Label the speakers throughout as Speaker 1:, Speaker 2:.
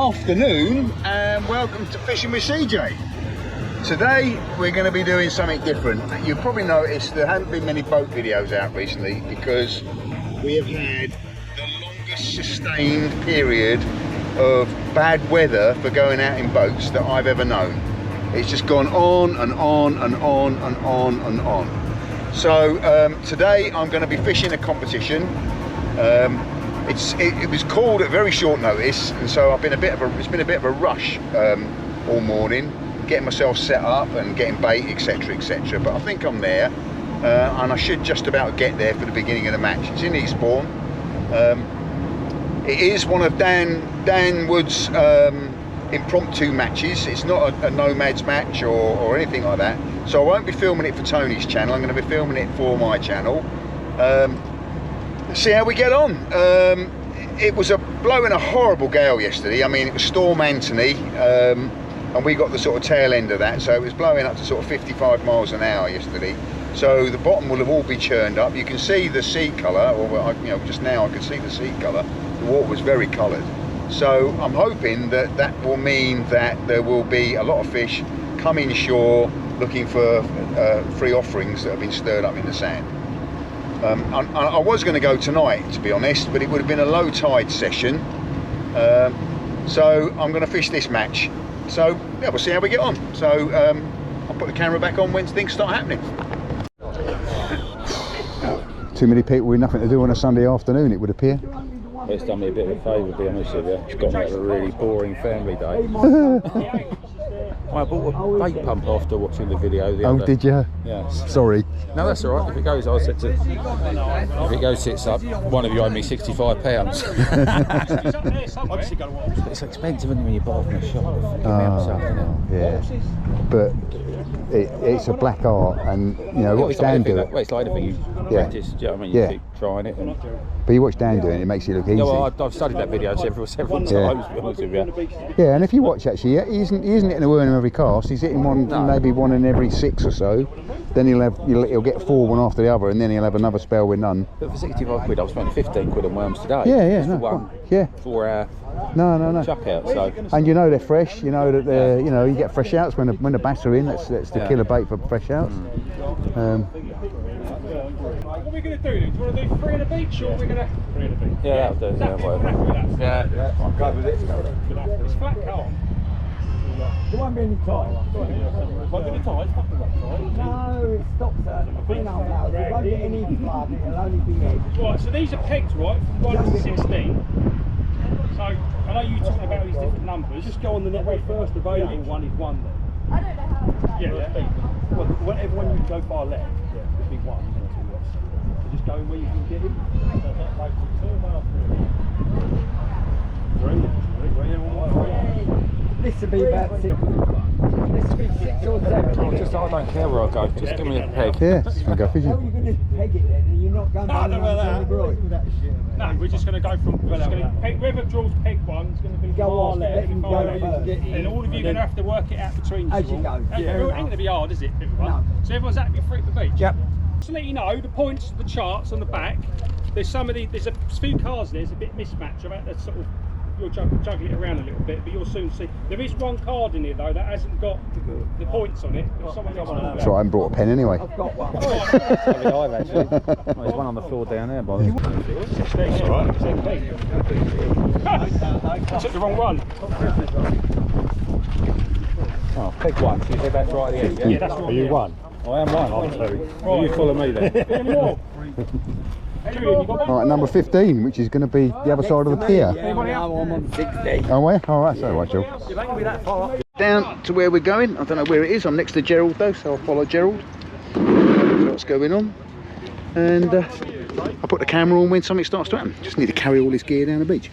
Speaker 1: afternoon and welcome to Fishing with CJ. Today we're going to be doing something different. You've probably noticed there haven't been many boat videos out recently because we have had the longest sustained period of bad weather for going out in boats that I've ever known. It's just gone on and on and on and on and on. So today I'm going to be fishing a competition. It was called at very short notice, and so it's been a bit of a rush all morning, getting myself set up and getting bait, etc, etc. But I think I'm there, and I should just about get there for the beginning of the match. It's in Eastbourne. It is one of Dan Wood's impromptu matches. It's not a nomads match or anything like that. So I won't be filming it for Tony's channel. I'm going to be filming it for my channel. See how we get on. It was blowing a horrible gale yesterday. I mean, it was Storm Anthony, and we got the sort of tail end of that, so it was blowing up to sort of 55 miles an hour yesterday. So the bottom will have all been churned up. You can see the sea colour, or just now I can see the sea colour. The water was very coloured. So I'm hoping that will mean that there will be a lot of fish coming shore looking for free offerings that have been stirred up in the sand. I was going to go tonight, to be honest, but it would have been a low tide session, so I'm going to fish this match. So yeah, we'll see how we get on. So I'll put the camera back on when things start happening. Too many people with nothing to do on a Sunday afternoon, it would appear.
Speaker 2: It's done me a bit of a favour, to be honest with you. It's got me out of a really boring family day. I bought a bait pump after watching the video the other day.
Speaker 1: Did you?
Speaker 2: Yes.
Speaker 1: Sorry.
Speaker 2: No, that's all right. If it goes, I said to, if it goes sits up, one of you owe me £65. It's expensive when you buy from a shop.
Speaker 1: Yeah. But it's a black art, and you know what's Dan doing.
Speaker 2: Well, it's like anything. You practice. Do you know what I mean? You keep trying it.
Speaker 1: But you watch Dan doing it, it makes it look easy.
Speaker 2: Yeah, well, I've studied that video several times, to be honest with you.
Speaker 1: Yeah, and if you watch actually, he isn't hitting a worm every cast. He's hitting one, maybe one in every 6 or so. Then he'll get 4 one after the other, and then he'll have another spell with none.
Speaker 2: But for 65 quid, I've spent 15 quid on worms today.
Speaker 1: Yeah,
Speaker 2: just for one.
Speaker 1: Yeah.
Speaker 2: 4 hour.
Speaker 1: No.
Speaker 2: Chuck out. So.
Speaker 1: And you know they're fresh. You know that they're, you get fresh outs when the bass are in. That's the killer bait for fresh outs.
Speaker 3: What are we going to do then? Do you want to do 3 on the beach, or are we going to... 3 on the beach?
Speaker 2: Yeah, that'll do. Yeah, whatever. Yeah.
Speaker 1: I'm glad with it.
Speaker 3: It's flat calm.
Speaker 4: There won't be any tide.
Speaker 3: Won't be any tide? Fucking not tide.
Speaker 4: No, it stops at 3.5 hours. There won't be any flood, it'll only be edge.
Speaker 3: Right, so these are pegged, right, from 1 to 16. So, I know you talking about these different numbers. Just go on the very first available one is 1 then.
Speaker 5: I don't know how it's
Speaker 3: Yeah. Well, whenever one you go far left, it'll be 1. So just go where you can get him.
Speaker 4: This will be about 6. This will be 6 or 7.
Speaker 2: I don't care where I go. Just give me a peg.
Speaker 1: Yeah, I'll go fishing.
Speaker 4: How are you going to peg it then? You're not going down the road.
Speaker 3: No, we're just going to go from... Whoever draws peg 1 is going to be
Speaker 4: Go on, let him go first.
Speaker 3: And all of you are going to have to work it out between
Speaker 4: As you go.
Speaker 3: It ain't going to be hard, is it, everyone?
Speaker 4: No.
Speaker 3: So everyone's happy free at the beach?
Speaker 4: Yep.
Speaker 3: Just to let you know, the points, the charts on the back, there's a few cards there's a bit mismatched. I've had to sort of, you'll juggle it around a little bit, but you'll soon see. There is one card in here though that hasn't got the points on it. That's right,
Speaker 1: I haven't brought a pen anyway.
Speaker 4: I've got one.
Speaker 2: I've actually. There's one on the floor down there, by the way.
Speaker 3: That's all right. I took the wrong one.
Speaker 2: Oh, peg 1. So you said that's right at the end, yeah?
Speaker 3: Yeah, that's right.
Speaker 2: Are you 1? I am 1. I'm 2. Will you follow me then?
Speaker 1: Alright, number 15, which is going to be the other side of the pier.
Speaker 4: I'm on 60.
Speaker 1: Oh, where? Alright, so right, Joe. Down to where we're going. I don't know where it is. I'm next to Gerald though, so I'll follow Gerald. See what's going on. And I'll put the camera on when something starts to happen. Just need to carry all this gear down the beach.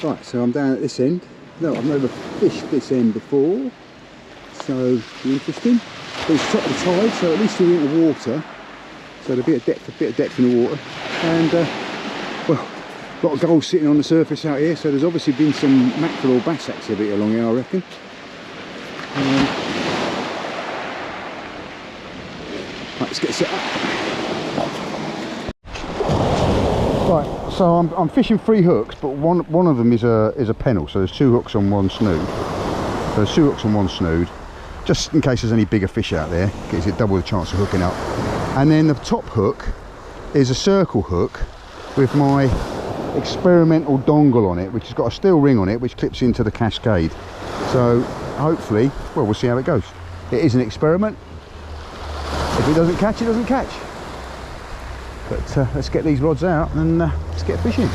Speaker 1: Right, so I'm down at this end. No, I've never fished this end before, so interesting. But it's top of the tide, so at least you're in the water. So there's a bit of depth in the water, and well, a lot of gulls sitting on the surface out here. So there's obviously been some mackerel or bass activity along here, I reckon. let's get set up. Right, so I'm fishing 3 hooks, but one of them is a pennel, so there's 2 hooks on one snood. So there's 2 hooks on one snood, just in case there's any bigger fish out there, gives it double the chance of hooking up. And then the top hook is a circle hook with my experimental dongle on it, which has got a steel ring on it which clips into the cascade. So hopefully, well, we'll see how it goes. It is an experiment. If it doesn't catch, it doesn't catch. But let's get these rods out and let's get fishing.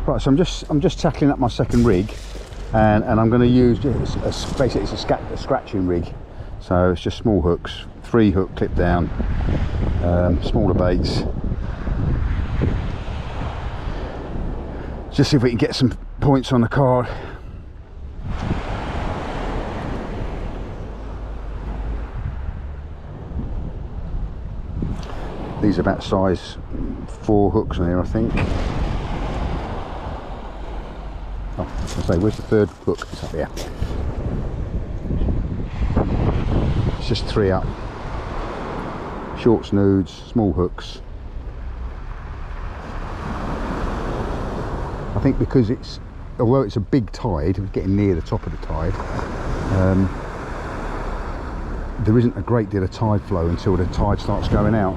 Speaker 1: Right, so I'm just tackling up my second rig, and I'm going to use basically it's a scratching rig. So it's just small hooks, 3 hook clip down, smaller baits. Just see if we can get some points on the card. These are about size 4 hooks on here, I think. Oh, I say, where's the 3rd hook? It's up here. It's just 3 up. Short snoods, small hooks. I think because although it's a big tide, we're getting near the top of the tide, there isn't a great deal of tide flow until the tide starts going out.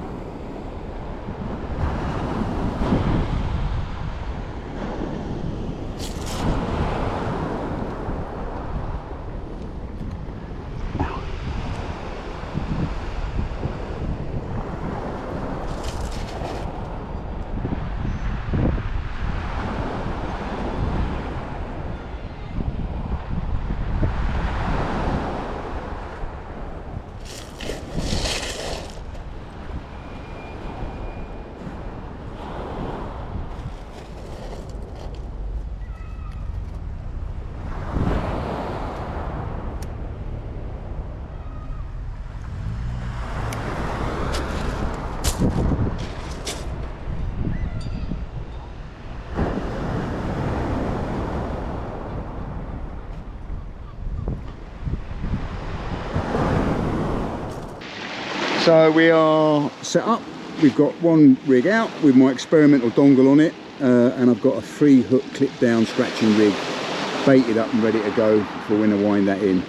Speaker 1: So we are set up. We've got one rig out with my experimental dongle on it, and I've got a 3 hook clip down scratching rig baited up and ready to go for when I wind that in.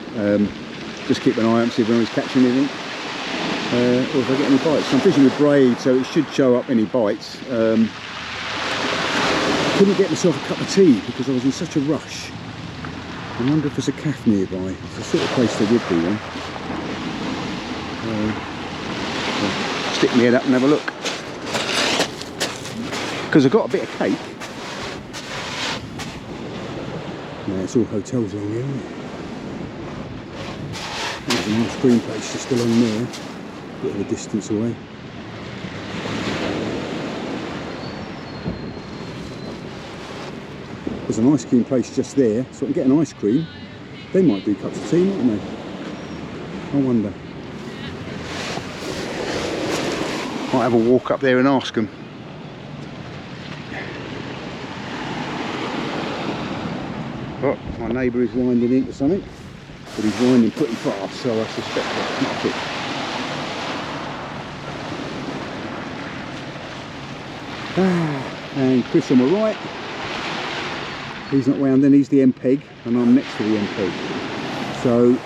Speaker 1: Just keep an eye out, see if anyone's catching anything, or if I get any bites. So I'm fishing with braid, so it should show up any bites. Couldn't get myself a cup of tea because I was in such a rush. I wonder if there's a calf nearby. It's the sort of place there would be one. Stick my head up and have a look, because I've got a bit of cake.
Speaker 2: Yeah, it's all hotels along here, isn't it? There's an ice cream place just along there, bit of a distance away. There's an ice cream place just there, so I can get an ice cream. They might do cups of tea, mightn't they? I wonder. Might have a walk up there and ask them. Oh, my neighbour is winding into something, but he's winding pretty fast, so I suspect that's not it. And Chris on my right, he's not wound in, he's the MPEG, and I'm next to the MPEG. So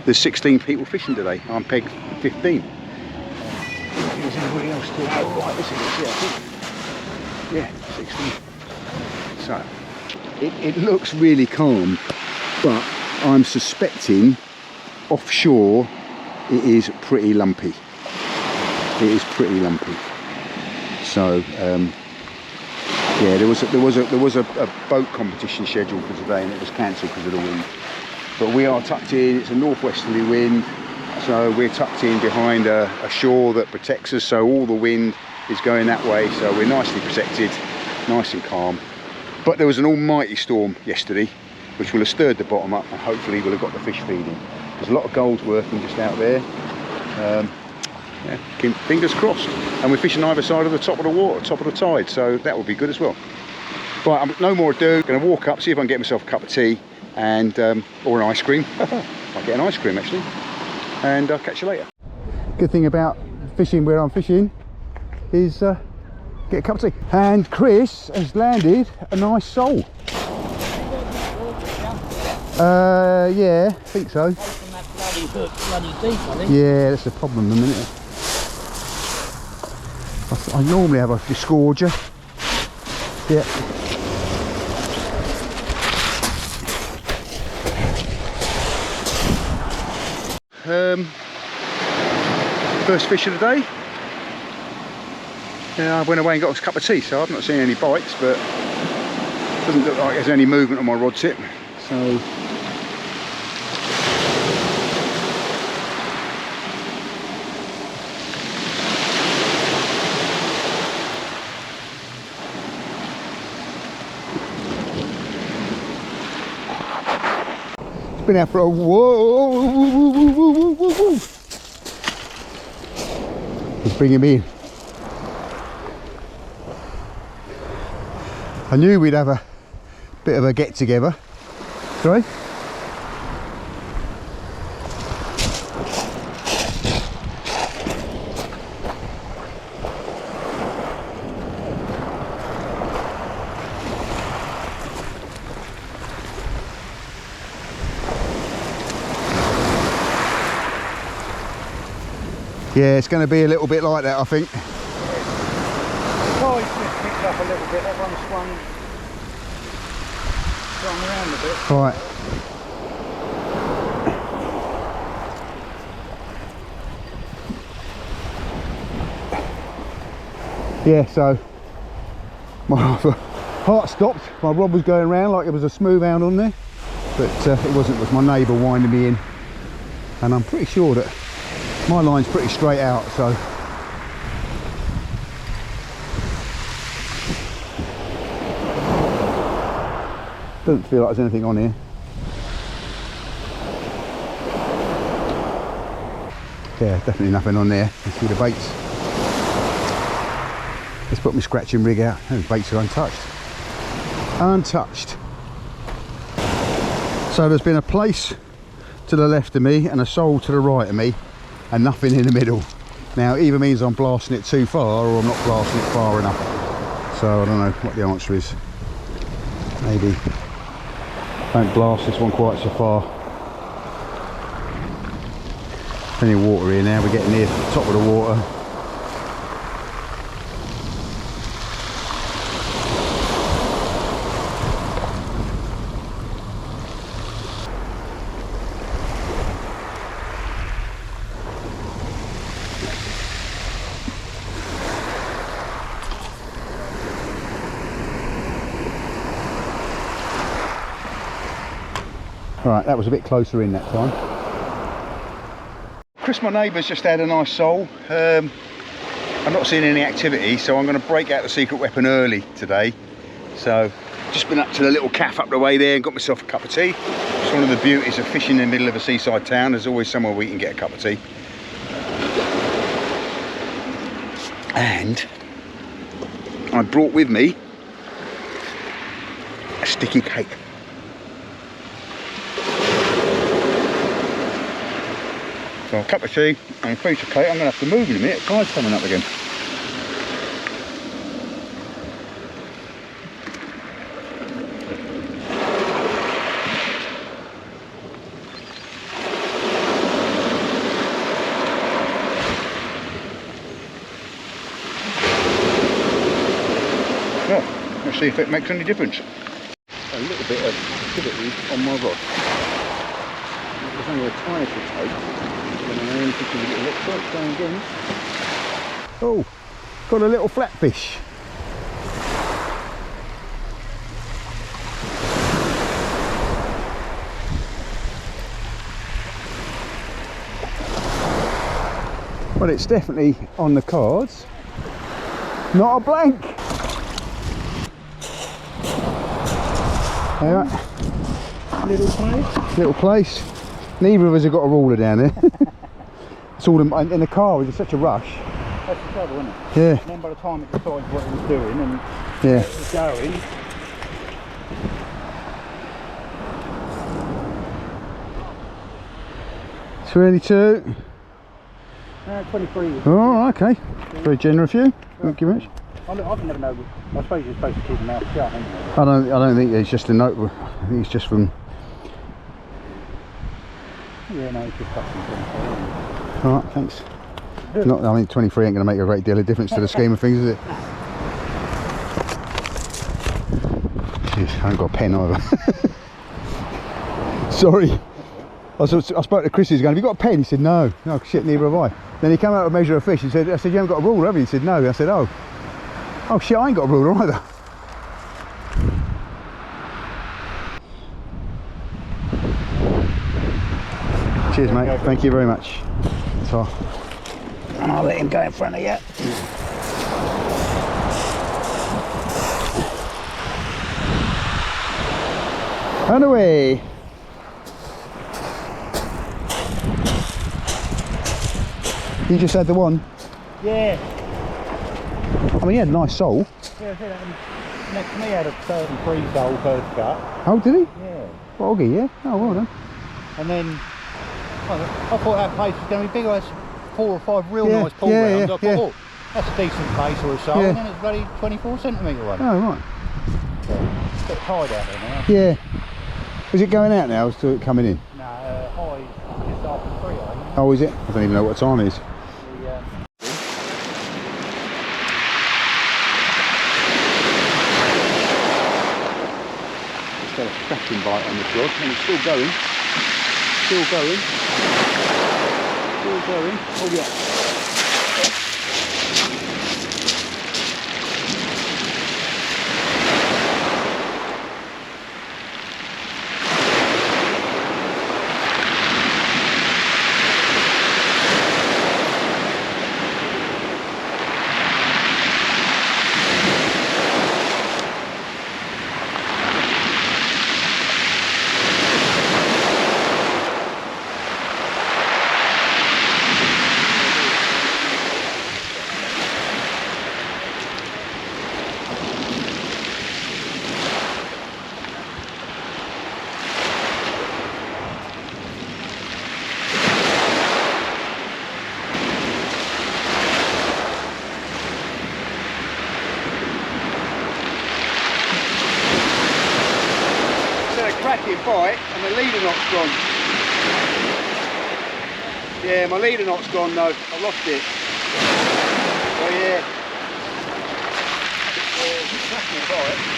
Speaker 2: there's 16 people fishing today, I'm peg 15. Is anybody else still? Oh, right, this is it, yeah, I think. Yeah, 16. So, it looks really calm, but I'm suspecting offshore it is pretty lumpy. It is pretty lumpy. So, yeah, there was a boat competition scheduled for today, and it was cancelled because of the wind. But we are tucked in. It's a northwesterly wind. So we're tucked in behind a shore that protects us, so all the wind is going that way, so we're nicely protected, nice and calm. But there was an almighty storm yesterday, which will have stirred the bottom up, and hopefully we'll have got the fish feeding. There's a lot of gulls working just out there. Yeah, fingers crossed. And we're fishing either side of the top of the water, top of the tide, so that will be good as well. Right, no more ado, going to walk up, see if I can get myself a cup of tea, and or an ice cream. I'll get an ice cream actually. And I'll catch you later. Good thing about fishing where I'm fishing is get a cup of tea. And Chris has landed a nice sole. Yeah, I think so. Yeah, that's the problem a minute. I normally have a disgorger. Yeah. First fish of the day. Yeah, I went away and got a cup of tea, so I've not seen any bites, but it doesn't look like there's any movement on my rod tip. So it's been out for a whoa. Let's bring him in. I knew we'd have a bit of a get together. Sorry? Yeah, it's going to be a little bit like that, I think.
Speaker 3: Oh, it's just picked up a little bit. That one swung around a bit.
Speaker 2: Right. Yeah, so my heart stopped. My rod was going around like it was a smooth hound on there, but it wasn't. It was my neighbour winding me in, and I'm pretty sure that my line's pretty straight out, so doesn't feel like there's anything on here. Yeah, definitely nothing on there. You see the baits. Let's put my scratching rig out. Those baits are untouched. Untouched. So there's been a place to the left of me and a sole to the right of me, and nothing in the middle. Now it either means I'm blasting it too far or I'm not blasting it far enough. So I don't know what the answer is. Maybe don't blast this one quite so far. Plenty of water here now, we're getting near the top of the water. Right, that was a bit closer in that time. Chris, my neighbour's just had a nice sole. I'm not seeing any activity, so I'm going to break out the secret weapon early today. So, just been up to the little cafe up the way there and got myself a cup of tea. It's one of the beauties of fishing in the middle of a seaside town. There's always somewhere where you can get a cup of tea. And I brought with me a sticky cake. So a cup of tea and a piece of cake. I'm going to have to move in a minute. The tide's coming up again. Well, let's see if it makes any difference. A little bit of activity on my rod. There's only a tiny bit of tape. Oh, got a little flatfish. Well, it's definitely on the cards. Not a blank. All right.
Speaker 3: Little place.
Speaker 2: Little place. Neither of us have got a ruler down there. It's all in the car. Was such a rush.
Speaker 4: That's the trouble, isn't it?
Speaker 2: Yeah.
Speaker 4: And then by the time it decides what it was doing and
Speaker 2: Yeah.
Speaker 4: it was going,
Speaker 2: 22.
Speaker 4: 23.
Speaker 2: Oh, okay. Very generous of you. Thank you very much.
Speaker 4: I've never known. I suppose you're supposed to keep your mouth shut, ain't you?
Speaker 2: I don't think it's just a note. I think it's just from.
Speaker 4: Yeah, no, it's just fucking 23.
Speaker 2: All right, thanks. Not, I think 23 ain't going to make a great deal of difference to the scheme of things, is it? Jeez, I haven't got a pen either. Sorry. I spoke to Chris, he's going, have you got a pen? He said, no. No, shit, neither have I. Then he came out to measure a fish. I said, you haven't got a ruler, have you? He said, no. I said, oh. Oh, shit, I ain't got a ruler either. Cheers, mate. Thank you very much. So, and I'll let him go in front of you. And away. You just had the one?
Speaker 4: Yeah.
Speaker 2: I mean, he had a nice sole.
Speaker 4: Yeah, next to me had a 33 sole first cut.
Speaker 2: Oh, did he?
Speaker 4: Yeah.
Speaker 2: Boggy, yeah? Oh, well done.
Speaker 4: And then I thought that place was going to be big. I had 4 or 5 real
Speaker 2: Yeah,
Speaker 4: nice pull
Speaker 2: yeah,
Speaker 4: rounds.
Speaker 2: yeah,
Speaker 4: I thought,
Speaker 2: yeah.
Speaker 4: oh, that's a decent place or a sole.
Speaker 2: Yeah.
Speaker 4: And then it's bloody 24 centimetre one.
Speaker 2: Oh, right.
Speaker 4: So, it's a bit tied out there now.
Speaker 2: Yeah. Was it going out now or still coming in?
Speaker 4: No, high just after 3, I think.
Speaker 2: Oh, is it? I don't even know what time it is. Just got a cracking bite on this rod and it's still going. Still going. Still going. Oh, yeah. Cracking bite and the leader knot's gone. Yeah, my leader knot's gone though. I lost it. Oh yeah. Cracking bite.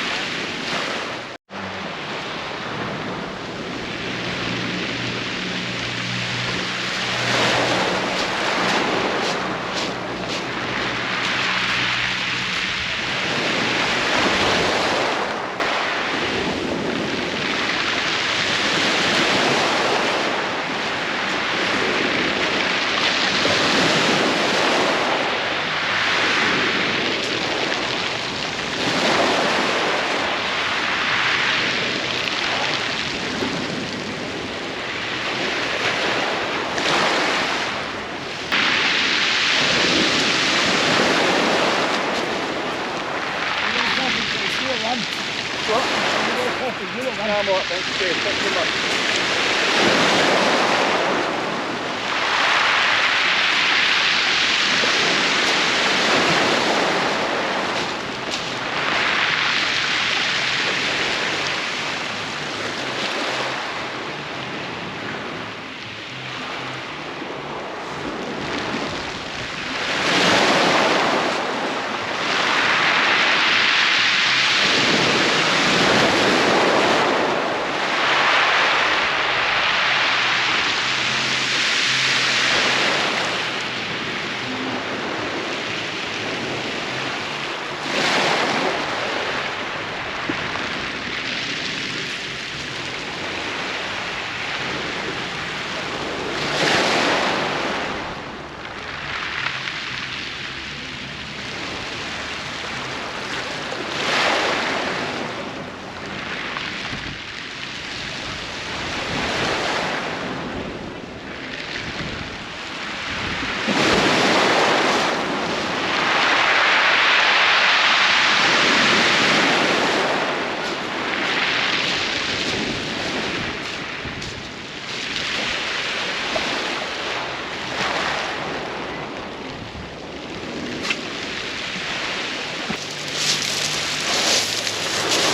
Speaker 4: man.
Speaker 1: What?
Speaker 4: Coffee, you look, man.
Speaker 1: No, I'm alright, thanks. Cheers. Thanks very much.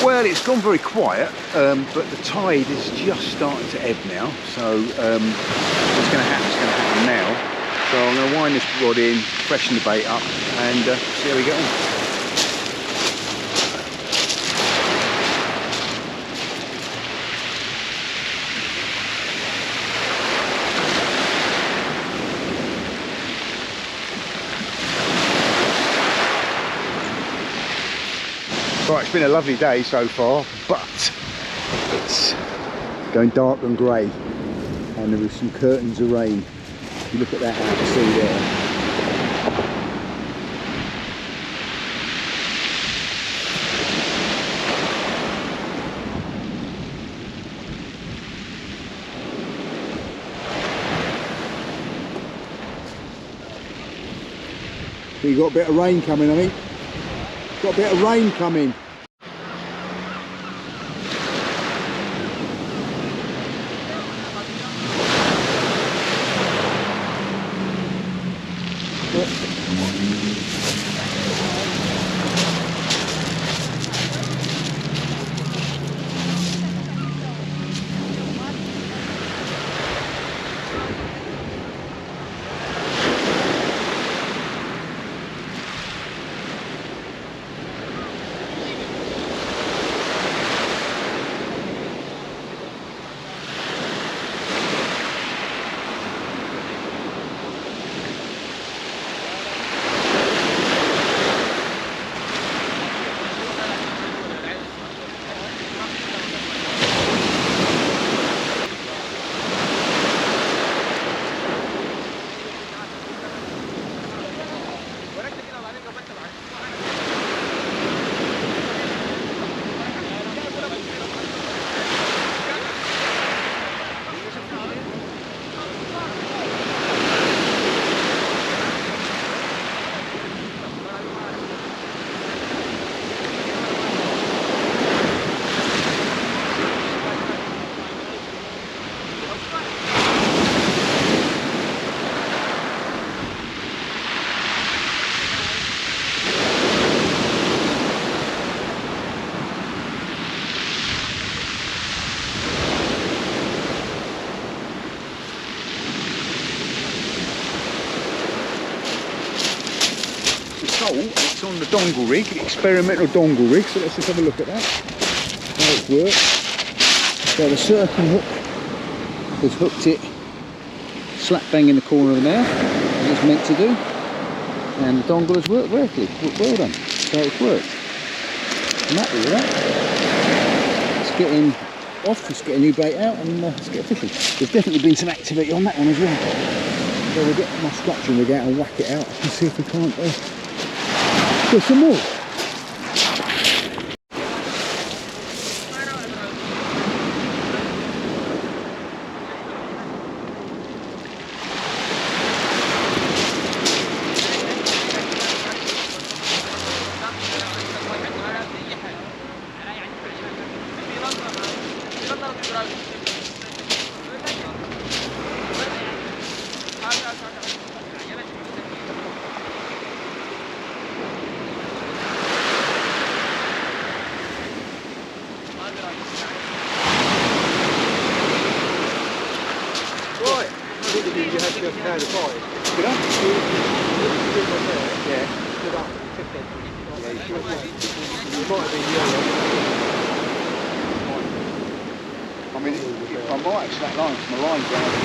Speaker 2: Well, it's gone very quiet, but the tide is just starting to ebb now. So what's going to happen is going to happen now. So I'm going to wind this rod in, freshen the bait up, and see how we get on. Right, it's been a lovely day so far, but it's going dark and grey, and there is some curtains of rain. If you look at that out to sea there. So you got a bit of rain coming, I think. Got a bit of rain coming. It's on the dongle rig, experimental dongle rig, so let's just have a look at that, how it works. So the circle hook has hooked it slap bang in the corner of the mouth, as it's meant to do, and the dongle has worked perfectly. Well done, so it's worked. I'm happy with that. Let's get him off, let's get a new bait out, and let's get fishing. There's definitely been some activity on that one as well. So we'll get my scratching rig out and whack it out and see if we can't get some more.
Speaker 4: just had a bite.
Speaker 2: Did I?
Speaker 4: Yeah. Stood up, tipped it. Yeah, you should have. It might have been yellow.
Speaker 2: I mean, if I might have slack line, because my line's down there.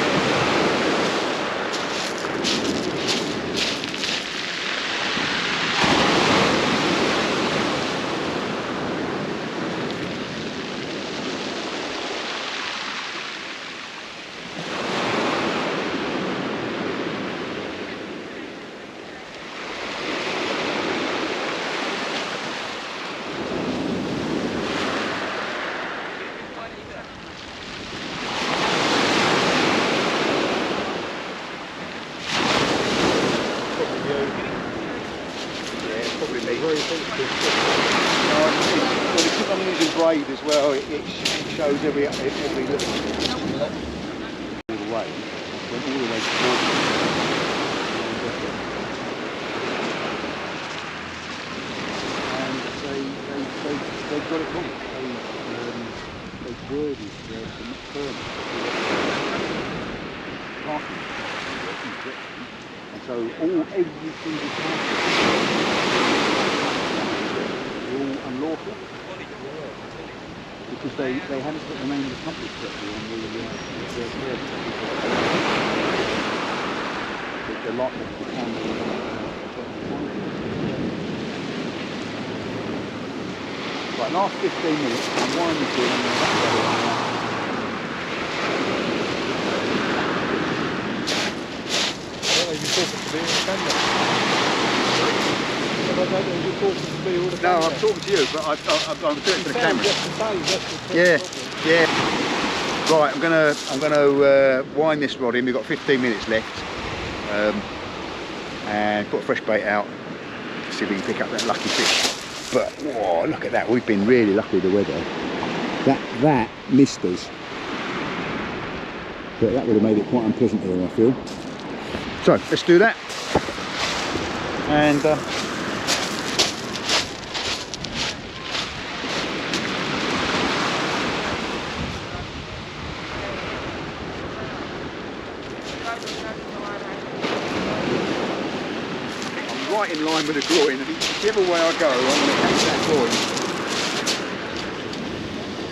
Speaker 2: Well, because I'm using braid as well, it shows every little all the way. Went all the way to and they got it wrong. They worded the term parking, and so every single parking all unlawful because they hadn't put the name of the company correctly on the lot of the right, last 15 minutes I'm winding through and then back No, I'm talking to you, but I'm doing it for the camera. Yeah. Right, I'm gonna wind this rod in. We've got 15 minutes left, and put a fresh bait out. See if we can pick up that lucky fish. But whoa, look at that! We've been really lucky with the weather. That missed us, but that would have made it quite unpleasant here, I feel. So let's do that, and. Right in line with the groin, and whichever way I go, I'm going to catch that groin.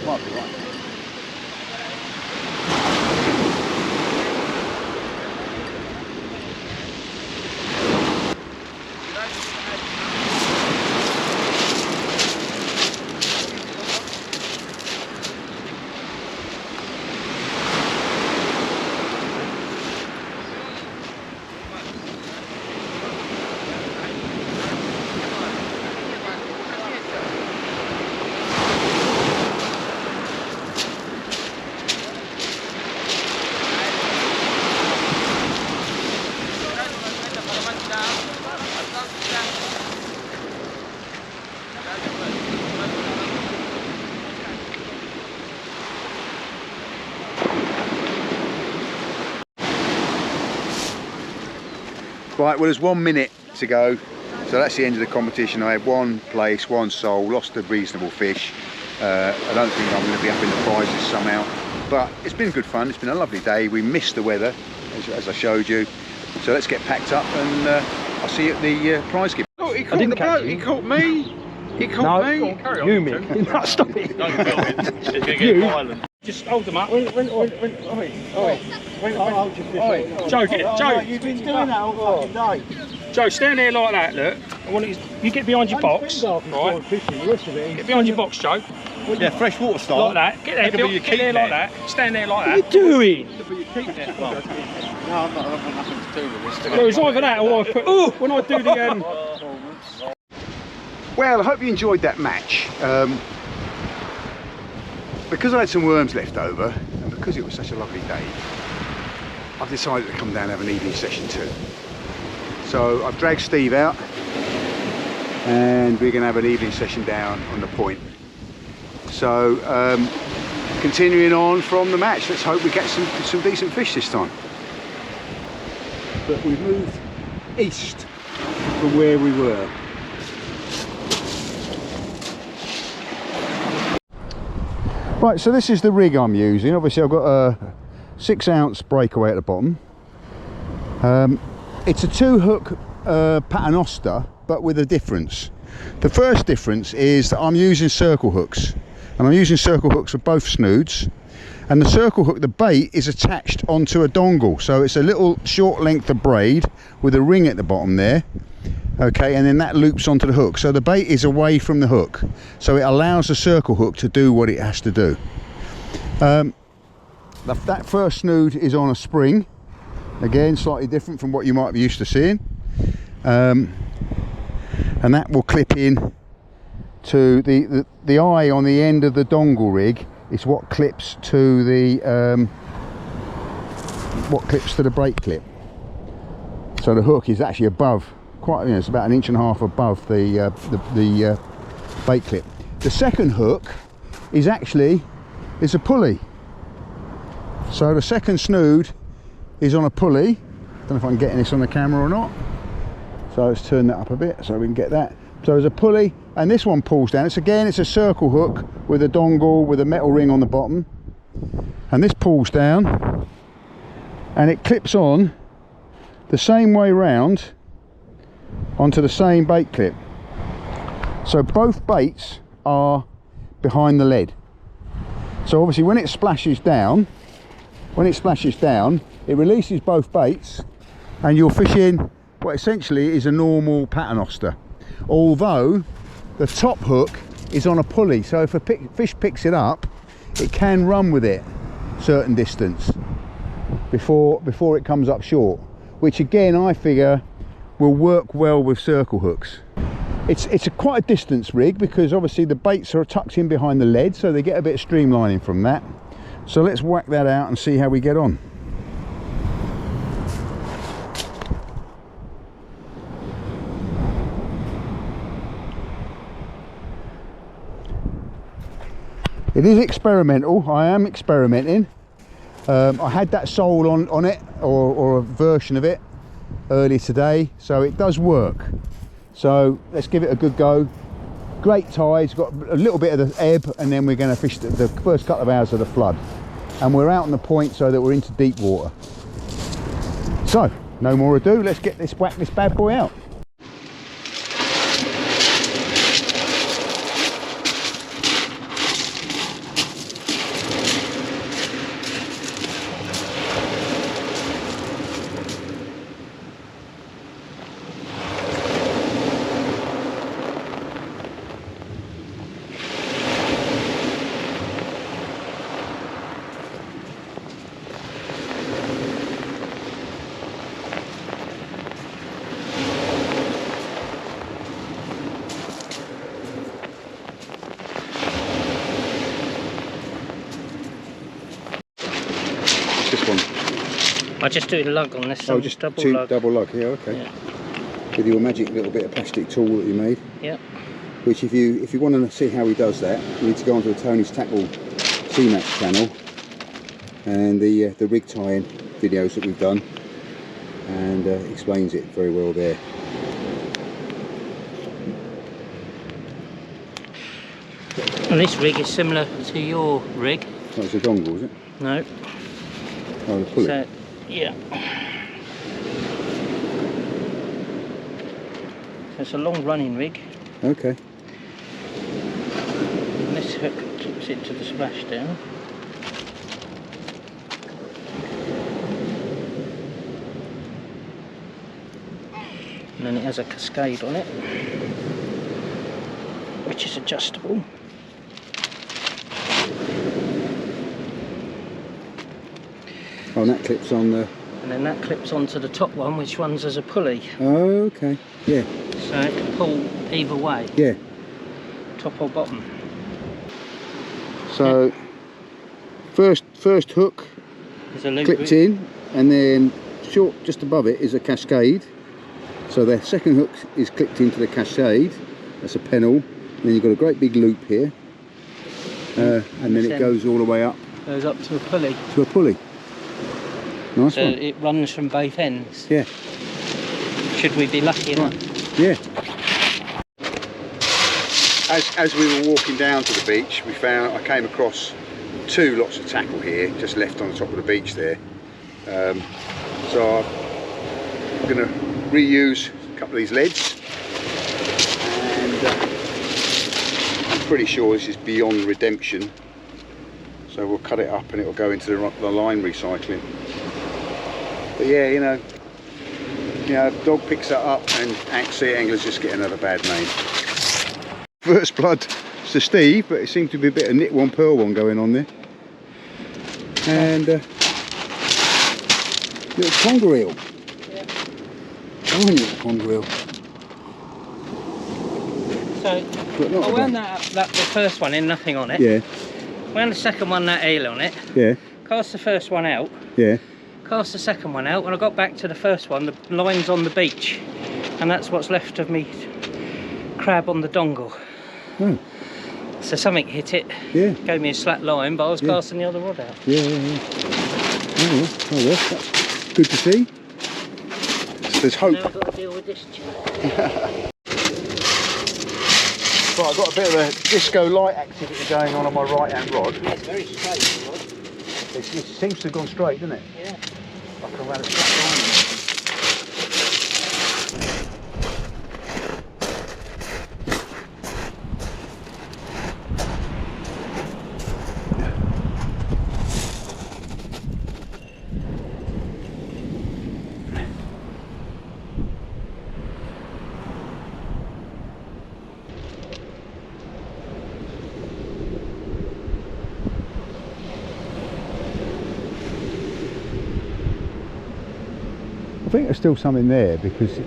Speaker 2: Might be right. Right, well there's 1 minute to go, so that's the end of the competition. I had one place, one soul, lost a reasonable fish. I don't think I'm going to be up in the prizes somehow, but it's been good fun. It's been a lovely day. We missed the weather, as I showed you. So let's get packed up and I'll see you at the prize give. Oh, he caught the boat, he caught me. He caught me.
Speaker 3: You me. No, stop it. It's going to get violent. Just hold them up. Joe,
Speaker 4: you've been doing that all fucking day.
Speaker 3: Joe, stand there like that, look. I want you get behind your box, right? Get behind your box, Joe.
Speaker 4: Yeah, fresh water style.
Speaker 3: Like that. Get there like that. Stand there like that.
Speaker 4: What are you doing?
Speaker 3: No, I'm not. I've got nothing to do with this. No, it's either that or I put. Oh, when I do the
Speaker 2: Well, I hope you enjoyed that match. Because I had some worms left over, and because it was such a lovely day, I've decided to come down and have an evening session too. So I've dragged Steve out, and we're going to have an evening session down on the point. So continuing on from the match, let's hope we get some decent fish this time. But we've moved east from where we were. Right, so this is the rig I'm using. Obviously I've got a 6 ounce breakaway at the bottom, It's a 2-hook paternoster, but with a difference. The first difference is that I'm using circle hooks, and I'm using circle hooks for both snoods, and the circle hook, the bait is attached onto a dongle, so it's a little short length of braid with a ring at the bottom there, okay, and then that loops onto the hook, so the bait is away from the hook, so it allows the circle hook to do what it has to do. That first snood is on a spring, again slightly different from what you might be used to seeing, and that will clip in to the eye on the end of the dongle rig. Is what clips to the brake clip. So the hook is actually above, quite, you know, it's about 1.5 inches above the bait clip. The second hook is actually a pulley. So the second snood is on a pulley. Don't know if I'm getting this on the camera or not. So let's turn that up a bit so we can get that. So there's a pulley, and this one pulls down. It's a circle hook with a dongle with a metal ring on the bottom, and this pulls down and it clips on the same way round onto the same bait clip. So both baits are behind the lead. So obviously when it splashes down, it releases both baits, and you're fishing what essentially is a normal paternoster, although the top hook is on a pulley, so if a fish picks it up, it can run with it certain distance before it comes up short, which again I figure will work well with circle hooks. It's quite a distance rig, because obviously the baits are tucked in behind the lead, so they get a bit of streamlining from that. So let's whack that out and see how we get on. It is experimental. I am experimenting. I had that sole on it, or a version of it, earlier today, so it does work. So let's give it a good go. Great tides, got a little bit of the ebb, and then we're going to fish the first couple of hours of the flood, and we're out on the point so that we're into deep water. So no more ado, let's whack this bad boy out. This one?
Speaker 5: I just do a lug on this.
Speaker 2: Oh, just double lug. Yeah, okay. Yeah. With your magic little bit of plastic tool that you made.
Speaker 5: Yeah.
Speaker 2: Which, if you want to see how he does that, you need to go onto the Tony's Tackle C-Max channel and the rig tie-in videos that we've done, and explains it very well there.
Speaker 5: And this rig is similar to your rig.
Speaker 2: Oh, it's a dongle, is it?
Speaker 5: No.
Speaker 2: Oh, the pulley.
Speaker 5: So, yeah. So it's a long running rig.
Speaker 2: Okay.
Speaker 5: And this hook keeps it to the splashdown. And then it has a cascade on it, which is adjustable.
Speaker 2: Oh, and that clips on the...
Speaker 5: And then that clips onto the top one, which runs as a pulley.
Speaker 2: Oh, okay. Yeah.
Speaker 5: So it can pull either way.
Speaker 2: Yeah.
Speaker 5: Top or bottom.
Speaker 2: So, yeah. First hook clipped in, and then short just above it is a cascade. So the second hook is clipped into the cascade. That's a pennel. And then you've got a great big loop here. And then it goes all the way up.
Speaker 5: Goes up to a pulley.
Speaker 2: To a pulley. Nice
Speaker 5: so
Speaker 2: one.
Speaker 5: It runs from both ends.
Speaker 2: Yeah.
Speaker 5: Should we be lucky enough?
Speaker 2: Yeah. As we were walking down to the beach, I came across 2 lots of tackle here, just left on the top of the beach there. So I we're going to reuse a couple of these leads, and I'm pretty sure this is beyond redemption, so we'll cut it up and it will go into the line recycling. But yeah, you know, if dog picks that up and sea anglers just get another bad name. First blood to Steve, but it seemed to be a bit of knit one, pearl one going on there. And little conger eel.
Speaker 5: Yeah.
Speaker 2: Tiny little conger eel.
Speaker 5: So I wound that the first one in, nothing on it.
Speaker 2: Yeah.
Speaker 5: Wound the second one, that eel on it.
Speaker 2: Yeah.
Speaker 5: Cast the first one out.
Speaker 2: Yeah.
Speaker 5: Cast the second one out. When I got back to the first one, the line's on the beach, and that's what's left of me crab on the dongle.
Speaker 2: Oh.
Speaker 5: So something hit it.
Speaker 2: Yeah.
Speaker 5: Gave me a slack line, but I was casting the other rod out.
Speaker 2: Yeah. Oh well, that's good to see. So there's hope.
Speaker 5: Now I've got to deal with this chap.
Speaker 2: Right, I've got a bit of a disco light activity going on my right hand rod.
Speaker 5: Yeah, it's very straight, the rod.
Speaker 2: It seems to have gone straight, doesn't it?
Speaker 5: Yeah.
Speaker 2: Like I ran a straight line. I think there's still something there, because the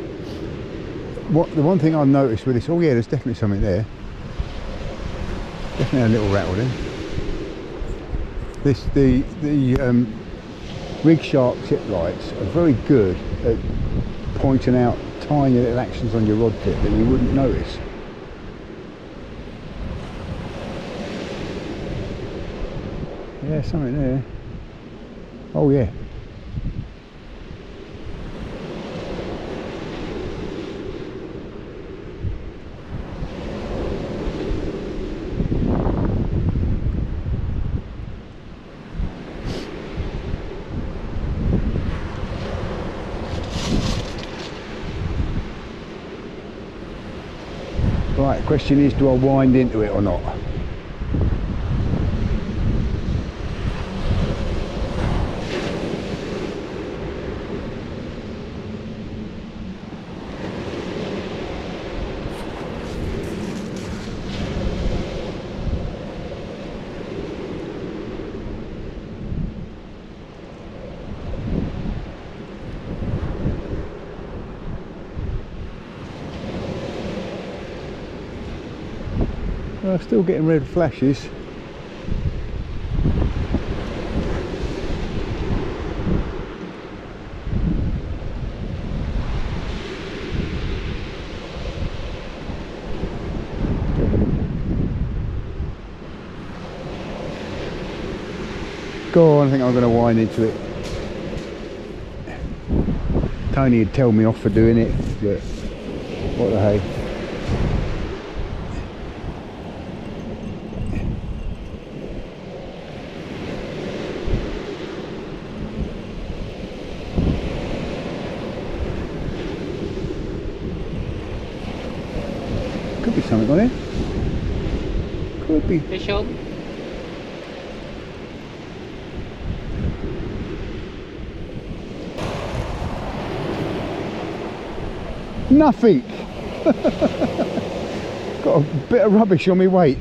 Speaker 2: one thing I've noticed with this, oh yeah, there's definitely something there. Definitely a little rattle there. The rig shark tip lights are very good at pointing out tiny little actions on your rod tip that you wouldn't notice. Yeah, something there. Oh yeah. Right, the question is, do I wind into it or not? Well, still getting red flashes. Go on, I think I'm going to wind into it. Tony would tell me off for doing it, but what the hey. Could be something on it. Could be.
Speaker 5: Fish on.
Speaker 2: Nothing. Got a bit of rubbish on my weight.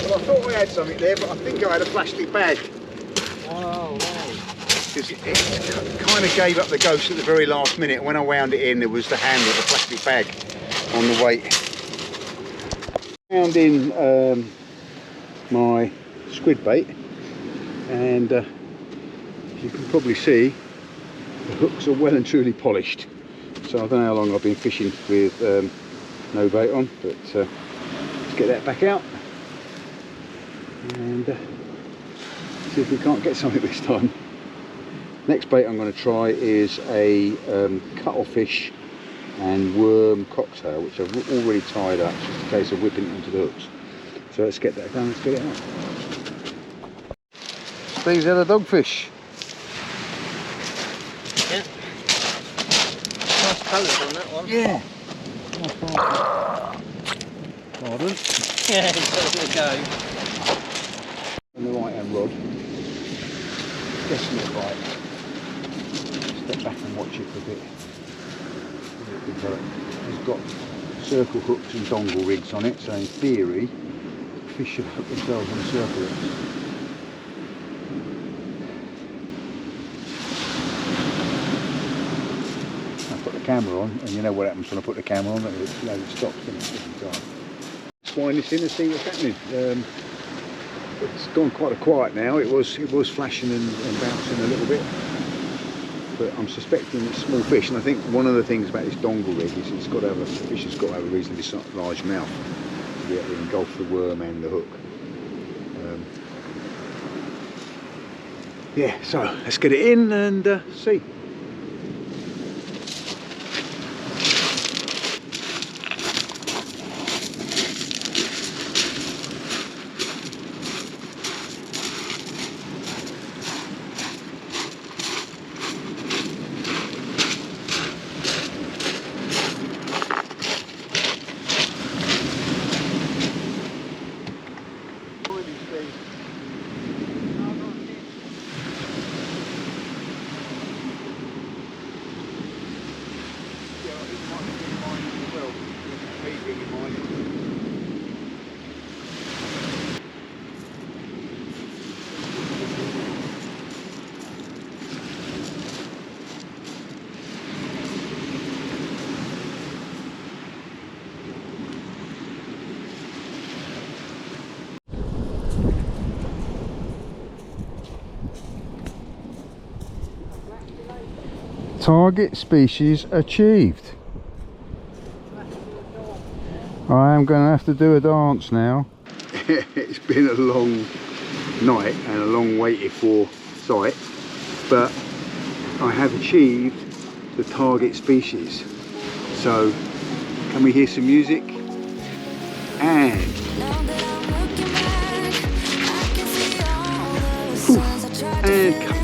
Speaker 2: Well, I thought I had something there, but I think I had a plastic bag.
Speaker 5: Oh, right.
Speaker 2: Because it kind of gave up the ghost at the very last minute. When I wound it in, there was the handle of the plastic bag on the weight. Found in my squid bait, and as you can probably see, the hooks are well and truly polished. So I don't know how long I've been fishing with no bait on, but let's get that back out and see if we can't get something this time. Next bait I'm going to try is a cut-off fish and worm cocktail, which I've already tied up. It's just a case of whipping it onto the hooks. So let's get that done, let's get it out. Steve's had a dogfish.
Speaker 5: Yeah. Nice colours on that one.
Speaker 2: Yeah. Pardon?
Speaker 5: Yeah, it's got a go.
Speaker 2: On the right hand rod. Guessing it right. Step back and watch it for a bit. It's got circle hooks and dongle rigs on it, so in theory fish should hook themselves on the circle hooks. I put the camera on, and you know what happens when I put the camera on, it stops, doesn't it, every time. Let's wind this in and see what's happening. It's gone quite quiet now. It was flashing and bouncing a little bit, but I'm suspecting it's small fish. And I think one of the things about this dongle rig is it's got to have the fish has got to have a reasonably large mouth to be able to engulf the worm and the hook. Yeah, so let's get it in and see. Target species achieved. I am going to have to do a dance now. It's been a long night and a long waited for sight, but I have achieved the target species. So can we hear some music? And cut.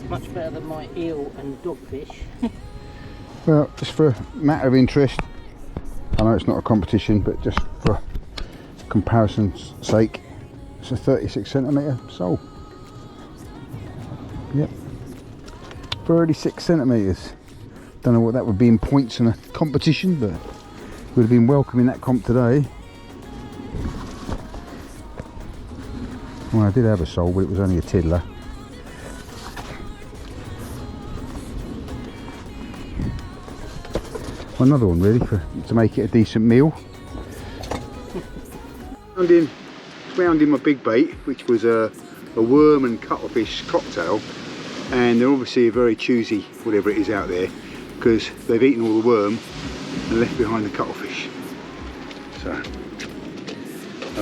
Speaker 5: Much better than my eel and dogfish.
Speaker 2: Well, just for a matter of interest, I know it's not a competition, but just for comparison's sake, it's a 36cm sole. Yep, 36 centimetres. Don't know what that would be in points in a competition, but would have been welcome in that comp today. Well, I did have a sole, but it was only a tiddler. Another one really to make it a decent meal. Found in my big bait, which was a worm and cuttlefish cocktail, and they're obviously very choosy, whatever it is out there, because they've eaten all the worm and left behind the cuttlefish. So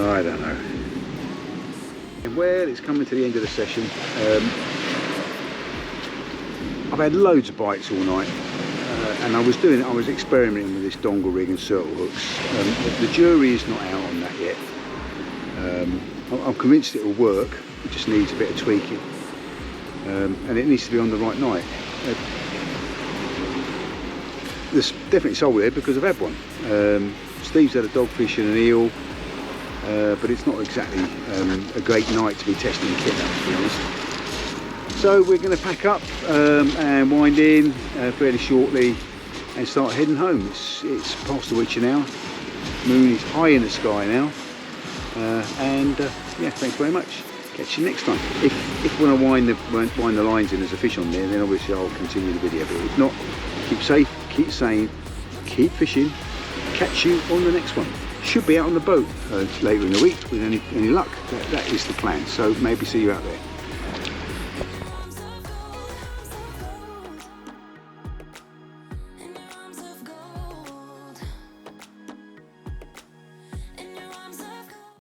Speaker 2: I don't know. Well, it's coming to the end of the session. I've had loads of bites all night. And I was experimenting with this dongle rig and circle hooks. The jury is not out on that yet. I'm convinced it will work. It just needs a bit of tweaking, and it needs to be on the right night. There's definitely sole there because I've had one. Steve's had a dogfish and an eel, but it's not exactly a great night to be testing kit, to be honest. So we're going to pack up and wind in fairly shortly and start heading home. It's past the Witcher now. Moon is high in the sky now, and yeah, thanks very much. Catch you next time. If when I wind the lines in, there's a fish on there, then obviously I'll continue the video. But if not, keep safe, keep sane, keep fishing. Catch you on the next one. Should be out on the boat later in the week with any luck. That is the plan. So maybe see you out there.